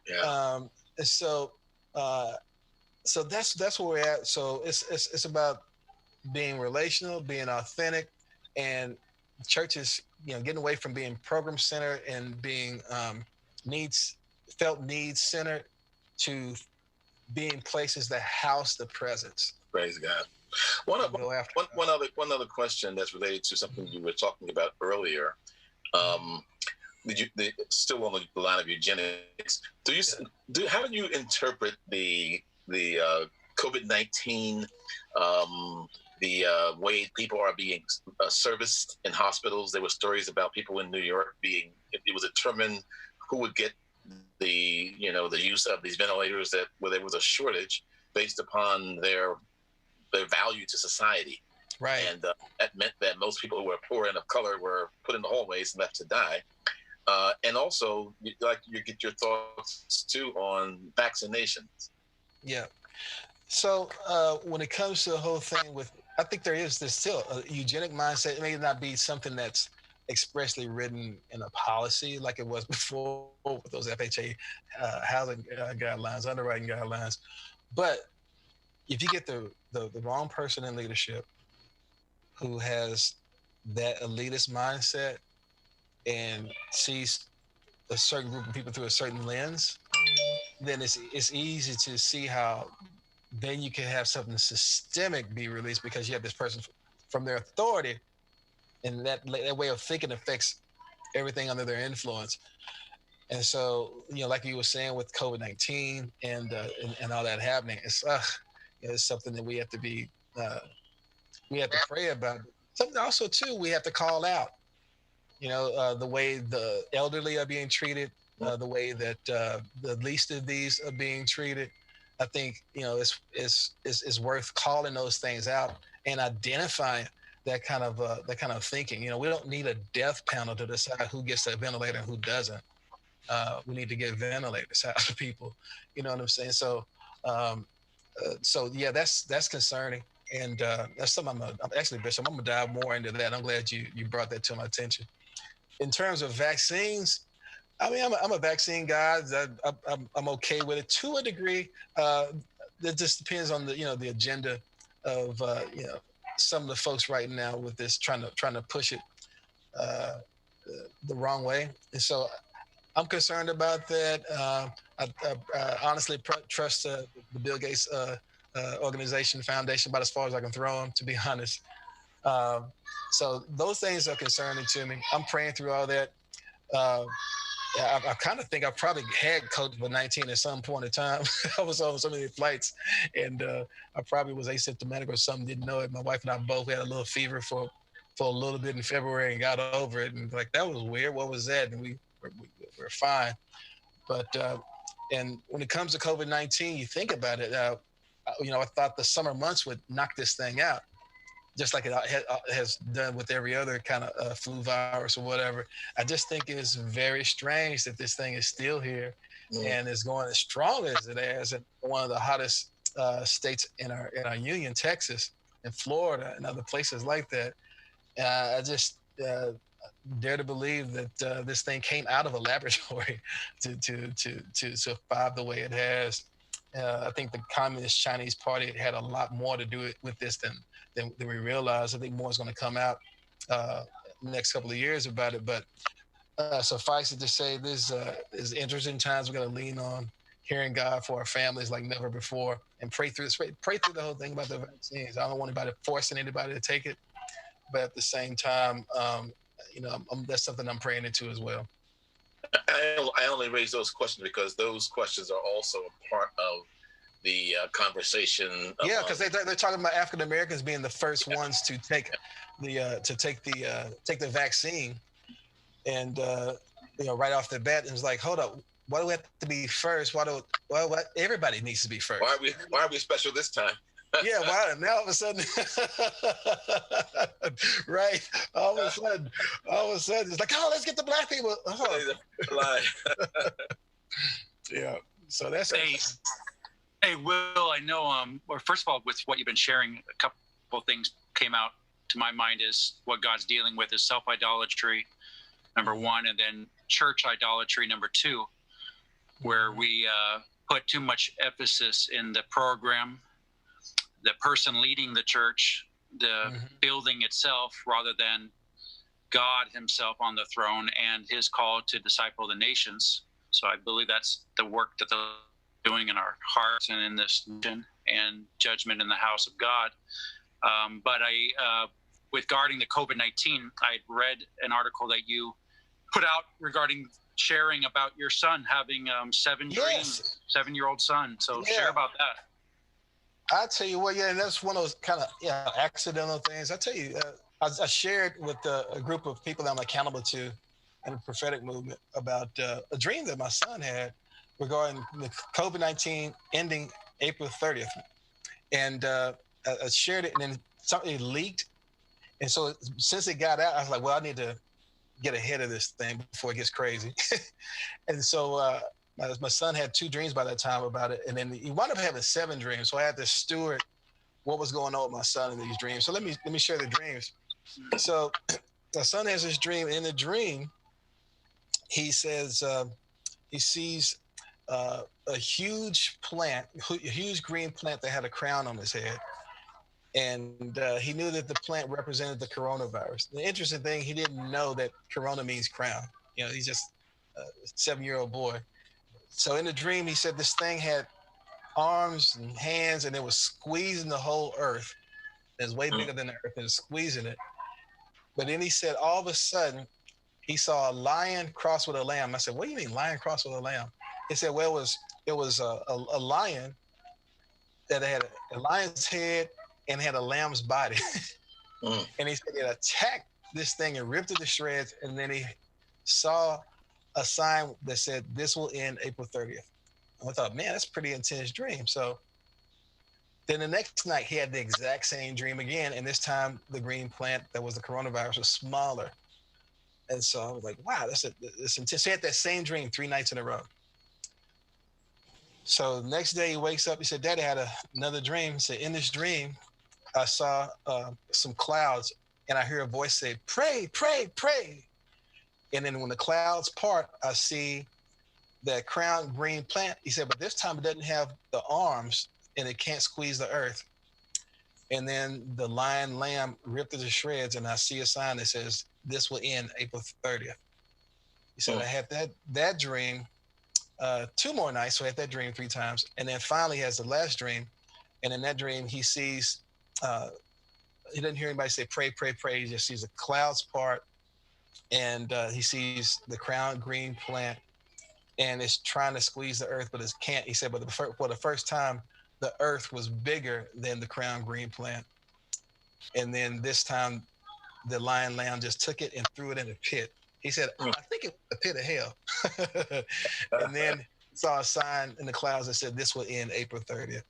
Yeah. And so that's where we're at. So it's about being relational, being authentic, and churches, getting away from being program centered and being felt needs centered to being places that house the presence. Praise God. One other question that's related to something you were talking about earlier. Still on the line of eugenics. How do you interpret the COVID-19, the way people are being serviced in hospitals? There were stories about people in New York it was determined who would get the use of these ventilators where there was a shortage based upon their value to society. Right. And that meant that most people who were poor and of color were put in the hallways and left to die. And also, you get your thoughts too on vaccinations. Yeah. So when it comes to the whole thing I think there's still a eugenic mindset. It may not be something that's expressly written in a policy like it was before with those FHA housing guidelines, underwriting guidelines. But if you get the wrong person in leadership who has that elitist mindset and sees a certain group of people through a certain lens, then it's easy to see how then you can have something systemic be released because you have this person from their authority, and that way of thinking affects everything under their influence. And so, like you were saying with COVID-19 and all that happening, it's something that we have to pray about. Something also too we have to call out. the way the elderly are being treated, the way that the least of these are being treated. I think it's worth calling those things out and identifying that kind of thinking. We don't need a death panel to decide who gets a ventilator and who doesn't. We need to get ventilators out to people. You know what I'm saying? So yeah, that's concerning, and that's something I'm actually, Bishop. I'm gonna dive more into that. I'm glad you brought that to my attention. In terms of vaccines, I mean, I'm a vaccine guy. I'm okay with it to a degree. It just depends on the agenda of some of the folks right now with this trying to push it uh, the wrong way, and so I'm concerned about that. I honestly trust the Bill Gates organization foundation about as far as I can throw them, to be honest. Um, so those things are concerning to me. I'm praying through all that. Uh, I kind of think I probably had COVID-19 at some point in time. I was on so many flights, and I probably was asymptomatic or something. Didn't know it. My wife and I both had a little fever for a little bit in February and got over it. And like, that was weird. What was that? And we're fine. But and when it comes to COVID-19, you think about it. I thought the summer months would knock this thing out, just like it has done with every other kind of flu virus or whatever. I just think it's very strange that this thing is still here and is going as strong as it is in one of the hottest states in our union, Texas and Florida and other places like that. I just dare to believe that this thing came out of a laboratory to survive the way it has. I think the Communist Chinese Party had a lot more to do with this than we realize. I think more is going to come out next couple of years about it. But suffice it to say, this is interesting times. We're going to lean on hearing God for our families like never before, and pray through the whole thing about the vaccines. I don't want anybody forcing anybody to take it, but at the same time, that's something I'm praying into as well. I only raise those questions because those questions are also a part of the conversation. Yeah, because they're talking about African Americans being the first ones to take the vaccine, and right off the bat, it was like, hold up, why do we have to be first? Why everybody needs to be first? Why are we special this time? Yeah, why now all of a sudden, right? All of a sudden, it's like, oh, let's get the black people. Oh. Yeah, so that's Hey, Will, I know, or first of all, with what you've been sharing, a couple of things came out to my mind is what God's dealing with is self-idolatry, number one, and then church idolatry, number two, where we put too much emphasis in the program, the person leading the church, the building itself, rather than God himself on the throne and his call to disciple the nations. So I believe that's the work that they're doing in our hearts and in this nation, and judgment in the house of God. But with regarding the COVID-19, I read an article that you put out regarding sharing about your son having 7 dreams, 7-year-old son. So share about that. I tell you what, and that's one of those kind of accidental things. I tell you, I shared with a group of people that I'm accountable to in the prophetic movement about a dream that my son had regarding the COVID-19 ending April 30th. And I shared it, and then something leaked. And so since it got out, I was like, well, I need to get ahead of this thing before it gets crazy. And so my son had 2 dreams by that time about it. And then he wound up having 7 dreams. So I had to steward what was going on with my son in these dreams. So let me share the dreams. So my son has this dream. In the dream, he says he sees a huge plant, a huge green plant that had a crown on his head. And he knew that the plant represented the coronavirus. The interesting thing, he didn't know that corona means crown. He's just a 7-year-old boy. So in the dream, he said this thing had arms and hands, and it was squeezing the whole earth. It's way bigger than the earth, and squeezing it. But then he said all of a sudden, he saw a lion cross with a lamb. I said, what do you mean lion cross with a lamb? He said, well, it was a lion that had a lion's head and had a lamb's body. And he said it attacked this thing and ripped it to shreds. And then he saw a sign that said, "This will end April 30th." And I thought, man, that's a pretty intense dream. So then the next night, he had the exact same dream again. And this time, the green plant that was the coronavirus was smaller. And so I was like, wow, that's intense. He had that same dream 3 nights in a row. So the next day he wakes up. He said, "Daddy, I had another dream." He said, "In this dream, I saw some clouds, and I hear a voice say, 'Pray, pray, pray.' And then when the clouds part, I see that crown green plant." He said, "But this time it doesn't have the arms, and it can't squeeze the earth." And then the lion lamb ripped it to shreds, and I see a sign that says, "This will end April 30th." He said, "I had that dream 2 more nights, so I had that dream 3 times, and then finally he has the last dream, and in that dream he sees." He doesn't hear anybody say, "Pray, pray, pray." He just sees the clouds part, and he sees the crown green plant, and it's trying to squeeze the earth, but it can't. He said, "But for the first time, the earth was bigger than the crown green plant." And then this time, the lion lamb just took it and threw it in a pit. He said, "I think it was a pit of hell." And then saw a sign in the clouds that said, "This will end April 30th."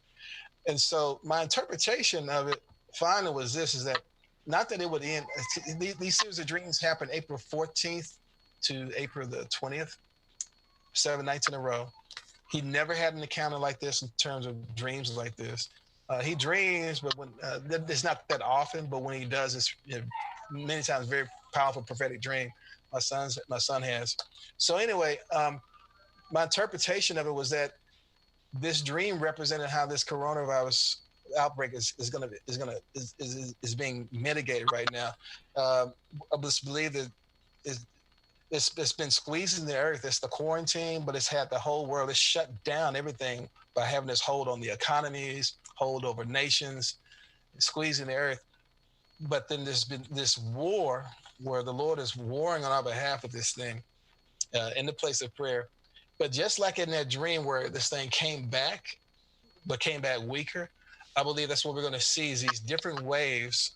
And so my interpretation of it finally was this, is that not that it would end. These series of dreams happen April 14th to April the 20th, 7 nights in a row. He never had an encounter like this in terms of dreams like this. He dreams, but when it's not that often. But when he does, it's many times very powerful prophetic dream. My son has. So anyway, my interpretation of it was that this dream represented how this coronavirus outbreak is being mitigated right now. I just believe that it's been squeezing the earth. It's the quarantine, but it's had the whole world. It's shut down everything by having this hold on the economies, hold over nations, squeezing the earth. But then there's been this war where the Lord is warring on our behalf with this thing in the place of prayer. But just like in that dream where this thing came back, but came back weaker, I believe that's what we're going to see, is these different waves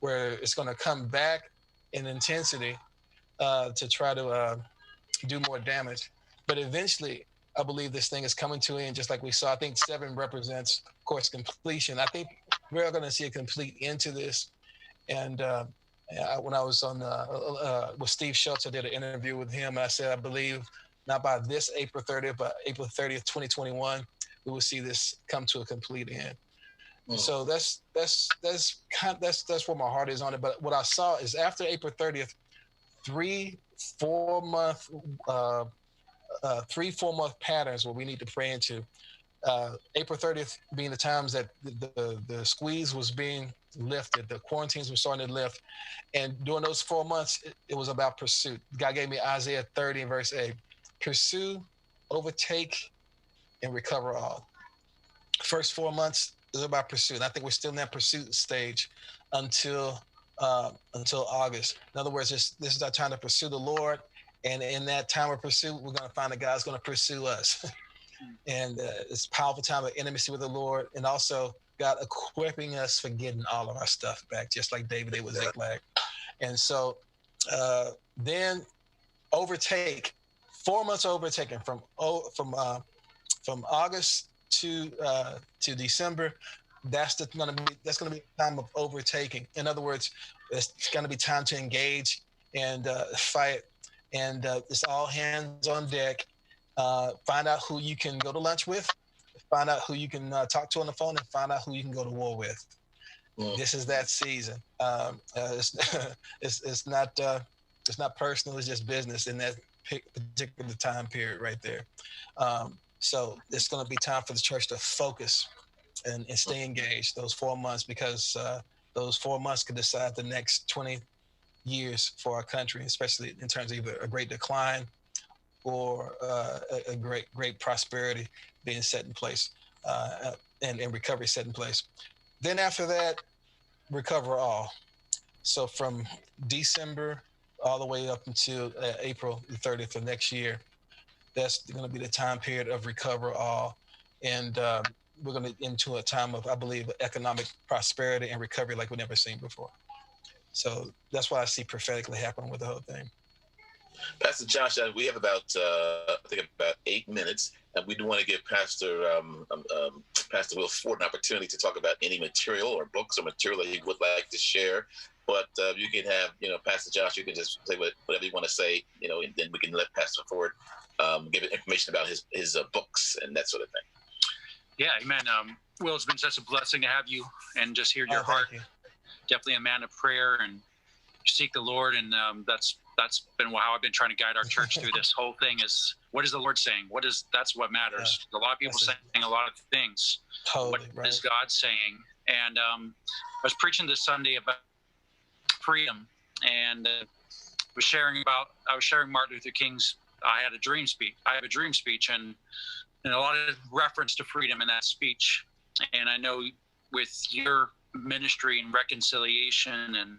where it's going to come back in intensity to try to do more damage. But eventually, I believe this thing is coming to an end, just like we saw. I think 7 represents, of course, completion. I think we're going to see a complete end to this. And when I was on with Steve Schultz, I did an interview with him, and I said, I believe not by this April 30th, but April 30th, 2021, we will see this come to a complete end. So that's where my heart is on it. But what I saw is after April 30th, 3-4 month patterns where we need to pray into. April 30th being the times that the squeeze was being lifted, the quarantines were starting to lift, and during those 4 months, it was about pursuit. God gave me Isaiah 30 and verse 8: pursue, overtake, and recover all. First 4 months is about pursuit. I think we're still in that pursuit stage until August. In other words, this is our time to pursue the Lord, and in that time of pursuit, we're going to find that God's going to pursue us. And it's a powerful time of intimacy with the Lord, and also God equipping us for getting all of our stuff back, just like David did with Ziklag. And so then overtake, 4 months overtaken from August to December. That's going to be a time of overtaking. In other words, it's going to be time to engage and fight, and it's all hands on deck. Find out who you can go to lunch with, find out who you can talk to on the phone, and find out who you can go to war with. This is that season. It's not personal. It's just business in that particular time period right there. So it's going to be time for the church to focus and stay engaged those 4 months, because those 4 months could decide the next 20 years for our country, especially in terms of either a great decline or a great prosperity being set in place and recovery set in place. Then after that, recover all. So from December all the way up until April the 30th of next year, that's going to be the time period of recover all. And we're going to into a time of, I believe, economic prosperity and recovery like we've never seen before. So that's what I see prophetically happening with the whole thing. Pastor Josh, we have about I think about 8 minutes, and we do want to give Pastor Will Ford an opportunity to talk about any material or books or material that he would like to share. But you can have, Pastor Josh, you can just say whatever you want to say, and then we can let Pastor Ford give information about his books and that sort of thing. Yeah, amen. Will, it's been such a blessing to have you and just hear your heart. You. Definitely a man of prayer and seek the Lord, and that's been how I've been trying to guide our church through this whole thing. Is what is the Lord saying? That's what matters. Yeah. A lot of people saying a lot of things. Totally, what is God saying? And I was preaching this Sunday about freedom, and I was sharing Martin Luther King's I have a dream speech, and a lot of reference to freedom in that speech. And I know with your ministry and reconciliation and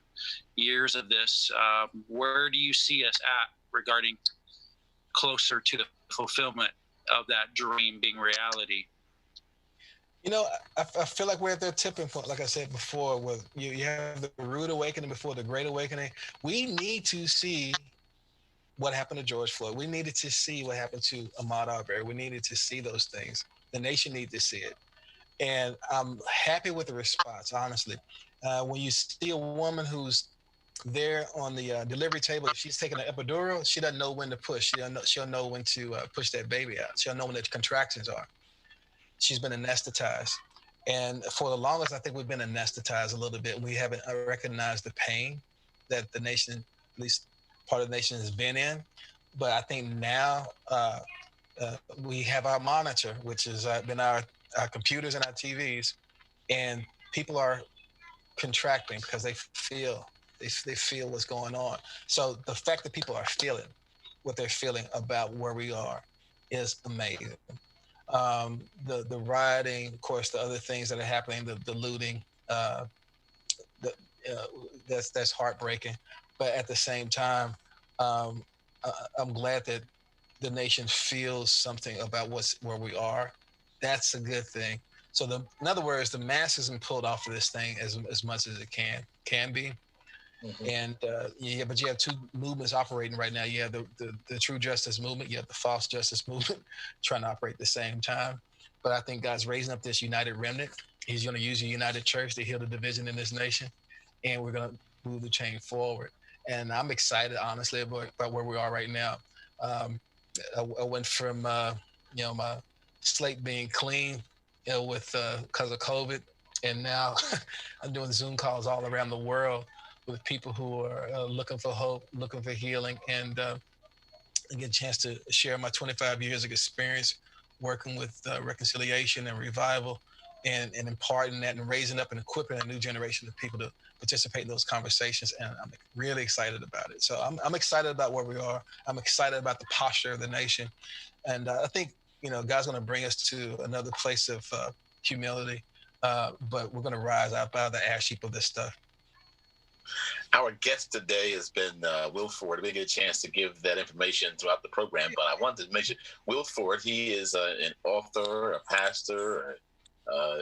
years of this, where do you see us at regarding closer to the fulfillment of that dream being reality? I feel like we're at the tipping point, like I said before, with you have the rude awakening before the great awakening. We need to see what happened to George Floyd. We needed to see what happened to Ahmaud Arbery. We needed to see those things. The nation needs to see it. And I'm happy with the response, honestly. When you see a woman who's there on the delivery table, if she's taking an epidural, she doesn't know when to push. She'll know when to push that baby out. She'll know when the contractions are. She's been anesthetized. And for the longest, I think we've been anesthetized a little bit. We haven't recognized the pain that the nation, at least part of the nation, has been in. But I think now we have our monitor, which has been our computers and our TVs, and people are contracting because they feel what's going on. So the fact that people are feeling what they're feeling about where we are is amazing. The rioting, of course, the other things that are happening, the looting, that's heartbreaking. But at the same time, I'm glad that the nation feels something about where we are. That's a good thing. So in other words, the mask isn't pulled off of this thing as much as it can be. Mm-hmm. And but you have two movements operating right now. You have the true justice movement. You have the false justice movement trying to operate at the same time. But I think God's raising up this united remnant. He's going to use a united church to heal the division in this nation, and we're going to move the chain forward. And I'm excited, honestly, about where we are right now. I went from my slate being clean, with because of COVID, and now I'm doing Zoom calls all around the world with people who are looking for hope, looking for healing, and I get a chance to share my 25 years of experience working with reconciliation and revival, and imparting that and raising up and equipping a new generation of people to participate in those conversations. And I'm really excited about it. So I'm excited about where we are. I'm excited about the posture of the nation. And I think, God's going to bring us to another place of humility, but we're going to rise up out of the ash heap of this stuff. Our guest today has been Will Ford. We get a chance to give that information throughout the program, but I wanted to mention Will Ford. He is an author, a pastor, a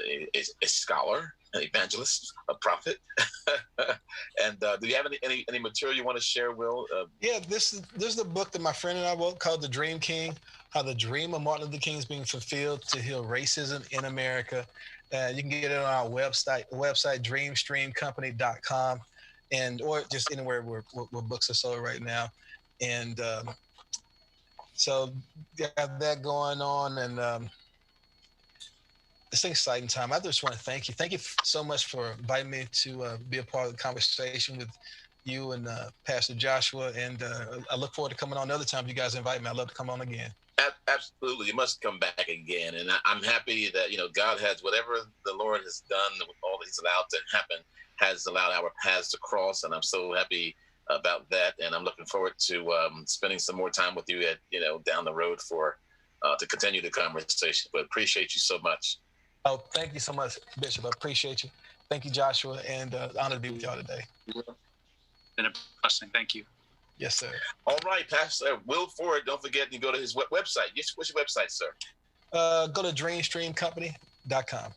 scholar, an evangelist, a prophet. And do you have any material you want to share, Will? Yeah, this is the book that my friend and I wrote called The Dream King, how the dream of Martin Luther King is being fulfilled to heal racism in America. You can get it on our website dreamstreamcompany.com, or just anywhere where books are sold right now. And so got that going on, and it's an exciting time. I just want to thank you. Thank you so much for inviting me to be a part of the conversation with you and Pastor Joshua. And I look forward to coming on another time. If you guys invite me, I'd love to come on again. Absolutely. You must come back again. And I'm happy that, God has, whatever the Lord has done, all that he's allowed to happen, has allowed our paths to cross. And I'm so happy about that. And I'm looking forward to spending some more time with you down the road to continue the conversation. But appreciate you so much. Oh, thank you so much, Bishop. I appreciate you. Thank you, Joshua, and honored to be with y'all today. Been a blessing. Thank you. Yes, sir. All right, Pastor Will Ford. Don't forget to go to his website. What's your website, sir? Go to dreamstreamcompany.com.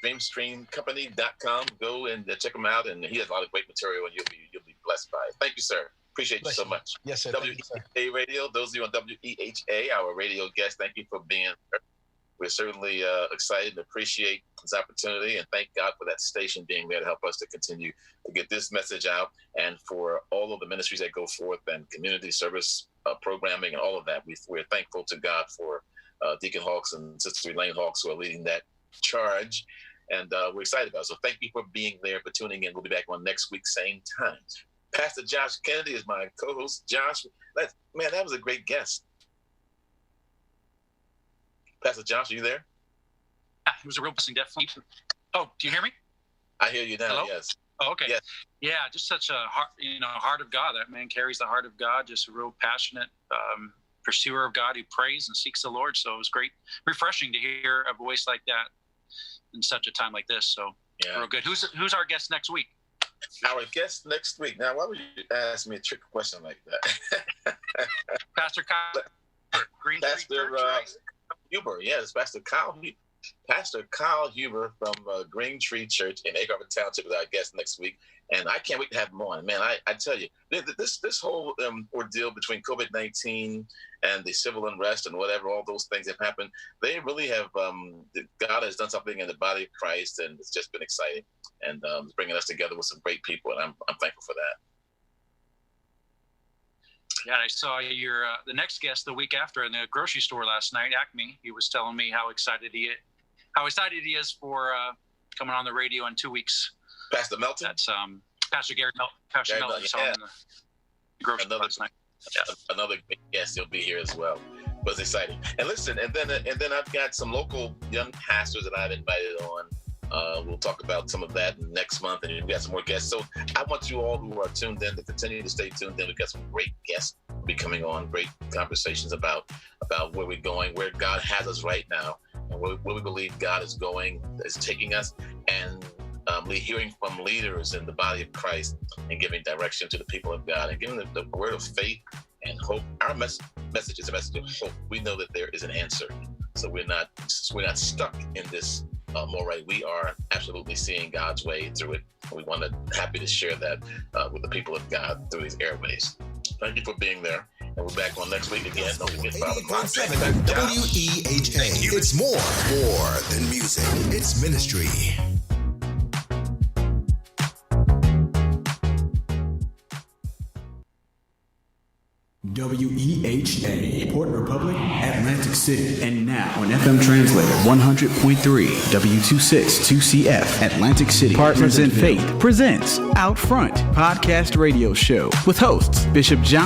Dreamstreamcompany.com. Go and check him out, and he has a lot of great material, and you'll blessed by it. Thank you, sir. Appreciate you so much. Yes, sir. WEHA Radio, those of you on WEHA, our radio guests, thank you for being here. We're certainly excited and appreciate this opportunity, and thank God for that station being there to help us to continue to get this message out, and for all of the ministries that go forth and community service programming and all of that. We're thankful to God for Deacon Hawks and Sister Elaine Hawks, who are leading that charge, and we're excited about it. So thank you for being there, for tuning in. We'll be back on next week, same time. Pastor Josh Kennedy is my co-host. Josh, man, that was a great guest. Pastor Josh, are you there? Yeah, it was a real blessing, definitely. Oh, do you hear me? I hear you now. Hello? Yes. Oh, okay. Yes. Yeah, just such a heart of God. That man carries the heart of God. Just a real passionate pursuer of God who prays and seeks the Lord. So it was great, refreshing to hear a voice like that in such a time like this. So real good. Who's our guest next week? Our guest next week. Now, why would you ask me a trick question like that? Pastor Kyle, Green Tree Church, right? Huber, yes, Pastor Kyle Huber from Green Tree Church in Egg Harbor Township is our guest next week, and I can't wait to have him on. Man, I tell you, this whole ordeal between COVID-19 and the civil unrest and whatever, all those things have happened, they really have, God has done something in the body of Christ, and it's just been exciting, and bringing us together with some great people, and I'm thankful for that. Yeah, I saw your the next guest the week after in the grocery store last night, Acme. He was telling me how excited he is for coming on the radio in 2 weeks. Pastor Melton? That's Pastor Gary Melton. Pastor Melton saw him in the grocery store last night. Yeah. Another great guest, he'll be here as well. It was exciting. And listen, and then I've got some local young pastors that I've invited on. We'll talk about some of that next month, and we've got some more guests. So I want you all who are tuned in to continue to stay tuned in. We've got some great guests be coming on, great conversations about where we're going, where God has us right now, and where we believe God is taking us, and hearing from leaders in the body of Christ and giving direction to the people of God and giving the word of faith and hope. Our message is a message of hope. We know that there is an answer, so we're not stuck in this. Right, we are absolutely seeing God's way through it. We want to happy to share that with the people of God through these airways. Thank you for being there, and we're back on next week again. Don't forget 88.7 WEHA. It's more than music. It's ministry. WEHA, Port Republic, Atlantic City, and now on FM Translator 100.3 W262CF, Atlantic City. Partners in Faith presents Out Front Podcast Radio Show with hosts Bishop John